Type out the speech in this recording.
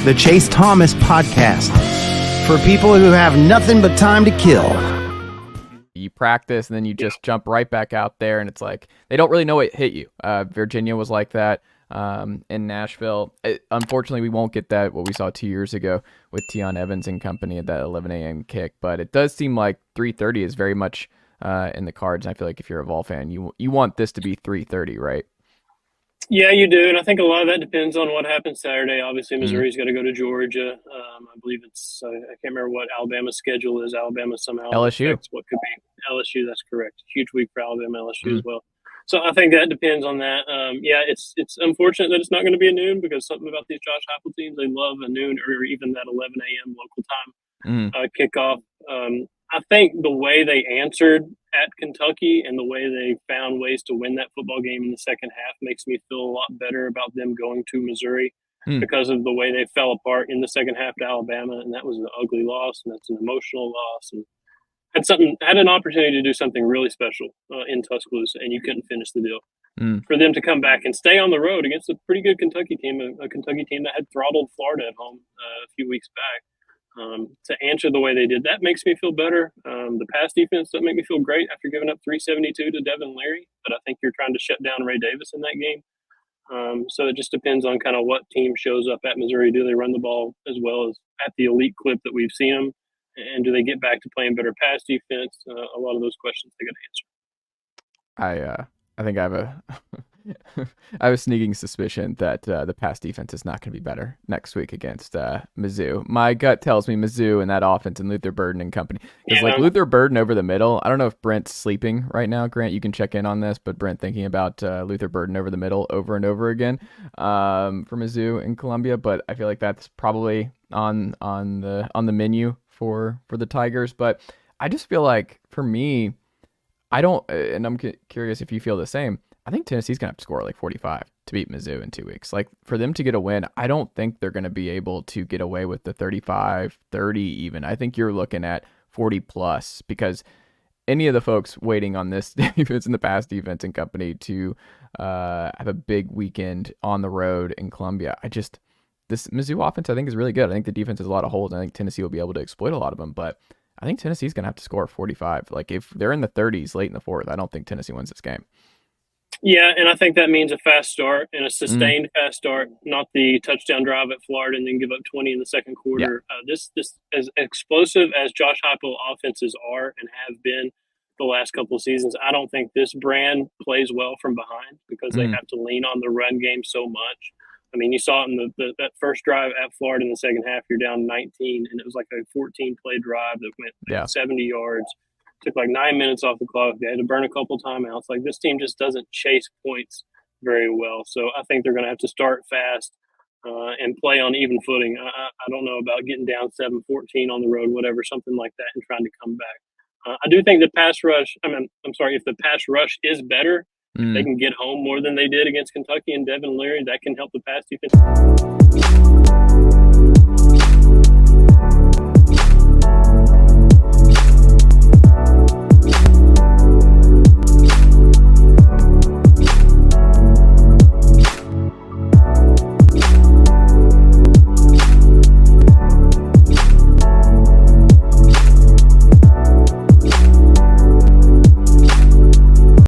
the Chase Thomas Podcast, for people who have nothing but time to kill. You practice and then you just jump right back out there, and it's like they don't really know what hit you. Virginia was like that in Nashville. Unfortunately, we won't get that, what we saw 2 years ago with Tion Evans and company at that 11 a.m. kick, but it does seem like 3:30 is very much in the cards. And I feel like if you're a Vol fan, you want this to be 3:30, right? Yeah, you do, and I think a lot of that depends on what happens Saturday. Obviously, Missouri's got to go to Georgia. I believe it's I can't remember what Alabama's schedule is. Alabama somehow LSU. What could be LSU? That's correct. Huge week for Alabama, LSU as well. So I think that depends on that. It's unfortunate that it's not going to be a noon, because something about these Josh Heupel teams, they love a noon or even that 11 a.m. local time kickoff. I think the way they answered at Kentucky and the way they found ways to win that football game in the second half makes me feel a lot better about them going to Missouri because of the way they fell apart in the second half to Alabama. And that was an ugly loss, and that's an emotional loss. And had an opportunity to do something really special in Tuscaloosa, and you couldn't finish the deal. For them to come back and stay on the road against a pretty good Kentucky team, a Kentucky team that had throttled Florida at home a few weeks back. To answer the way they did, that makes me feel better. The pass defense doesn't make me feel great after giving up 372 to Devin Leary, but I think you're trying to shut down Ray Davis in that game. So it just depends on kind of what team shows up at Missouri. Do they run the ball as well as at the elite clip that we've seen them? And do they get back to playing better pass defense? A lot of those questions they got to answer. I think I have a sneaking suspicion that the pass defense is not going to be better next week against Mizzou. My gut tells me Mizzou and that offense and Luther Burden and company. Because like Luther Burden over the middle, I don't know if Brent's sleeping right now. Grant, you can check in on this, but Brent thinking about Luther Burden over the middle over and over again for Mizzou and Columbia. But I feel like that's probably on the menu for the Tigers. But I just feel like for me, I don't, and I'm curious if you feel the same. I think Tennessee's going to have to score like 45 to beat Mizzou in 2 weeks. Like, for them to get a win, I don't think they're going to be able to get away with the 35, 30 even. I think you're looking at 40 plus, because any of the folks waiting on this defense and the pass defense and company to have a big weekend on the road in Columbia, this Mizzou offense I think is really good. I think the defense has a lot of holes, and I think Tennessee will be able to exploit a lot of them, but I think Tennessee's going to have to score 45. Like, if they're in the 30s late in the fourth, I don't think Tennessee wins this game. Yeah, and I think that means a fast start and a sustained fast start, not the touchdown drive at Florida and then give up 20 in the second quarter. Yeah. This as explosive as Josh Heupel offenses are and have been the last couple of seasons, I don't think this brand plays well from behind, because they have to lean on the run game so much. I mean, you saw it in that first drive at Florida in the second half. You're down 19, and it was like a 14-play drive that went 70 yards. Took like 9 minutes off the clock. They had to burn a couple timeouts. Like, this team just doesn't chase points very well. So I think they're going to have to start fast and play on even footing. I don't know about getting down 7-14 on the road, whatever, something like that, and trying to come back. I do think the pass rush – if the pass rush is better, if they can get home more than they did against Kentucky and Devin Leary, that can help the pass defense.